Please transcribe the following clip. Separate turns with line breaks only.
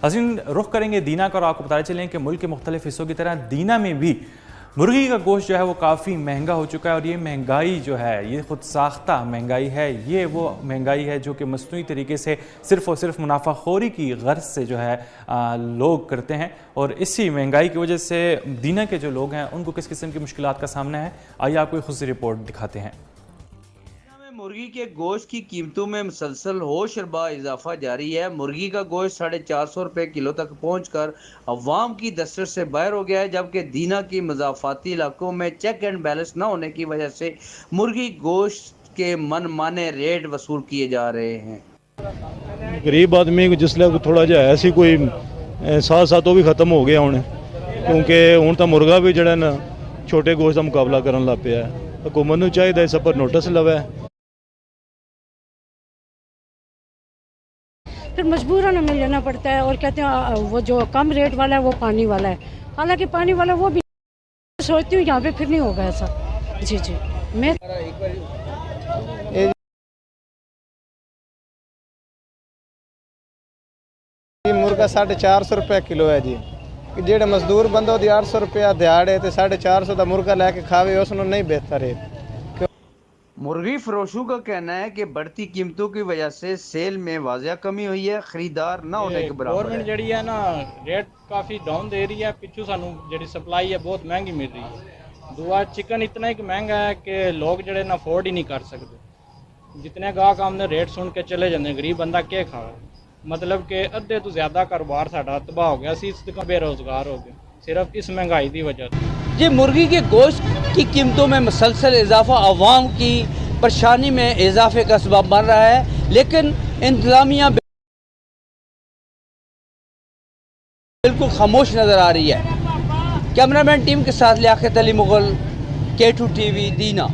हसीन रुख करेंगे दीना का और आपको बताते चलें कि मुल्क के मुख्तलिफ हिस्सों की तरह दीना में भी मुर्गी का गोश्त जो है वो काफ़ी महंगा हो चुका है। और ये महंगाई जो है ये ख़ुद साख्ता महंगाई है, ये वो महंगाई है जो कि मसनूई तरीके से सिर्फ़ और सिर्फ मुनाफाखोरी की गर्ज से जो है लोग करते हैं। और इसी महंगाई की वजह से दीना के जो लोग हैं उनको किस किस्म की मुश्किलात का सामना है, आइए आपको एक खुद रिपोर्ट दिखाते हैं।
मुर्गी के गोश्त की कीमतों में मुसलसल होशरबा इजाफा जारी है। मुर्गी का गोश्त 450 रुपये किलो तक पहुंचकर अवाम की दस्तरस से बाहर हो गया है, जबकि दीना की मज़ाफ़ाती इलाकों में चेक एंड बैलेंस न होने की वजह से मुर्गी गोश्त के मनमाने रेट वसूल किए जा रहे हैं।
गरीब आदमी जिसले थोड़ा जिहा ऐसी कोई साथ साथ वो भी खत्म हो गया हूँ, क्योंकि हूँ तो मुर्गा भी जड़ा ना छोटे गोश्त का मुकाबला करन लग पिया है। हुकूमत नूं चाहिए इस पर नोटिस लवे।
फिर मजबूरन हमें लेना पड़ता है और कहते हैं वो जो कम रेट वाला है वो पानी वाला है, हालांकि पानी वाला वो भी सोचती हूँ यहाँ पे फिर नहीं होगा ऐसा। जी जी मैं
मुर्गा 450 रुपये किलो है जी। जेड़ा मजदूर बंदा 800 रुपया दिहाड़ है तो 450 का मुर्गा लैके खावे उसनों नहीं बेहतर है।
मुर्गी फरोशों का कहना है कि बढ़ती कीमतों की वजह से सेल में वाजिया कमी हुई है, खरीदार ना होने के बराबर
गवर्नमेंट जड़ी है ना रेट काफ़ी डाउन दे रही है, पिछू सानू जड़ी सप्लाई है बहुत महंगी मिल रही है। दूआ चिकन इतना ही महंगा है कि लोग जड़े ना अफोर्ड ही नहीं कर सकते। जितने गाहक हमने रेट सुन के चले जाते, गरीब बंदा क्या खावे। मतलब कि अद्धे तो ज़्यादा कारोबार साडा तबाह हो गया, इस बेरोज़गार हो गए सिर्फ इस महंगाई की वजह से।
जी मुर्गी के गोश्त की कीमतों में मुसलसल इजाफा अवाम की परेशानी में इजाफे का सबब बन रहा है, लेकिन इंतजामिया बिल्कुल खामोश नजर आ रही है। कैमरामैन टीम के साथ लियाकत अली मुगल, K2 TV दीना।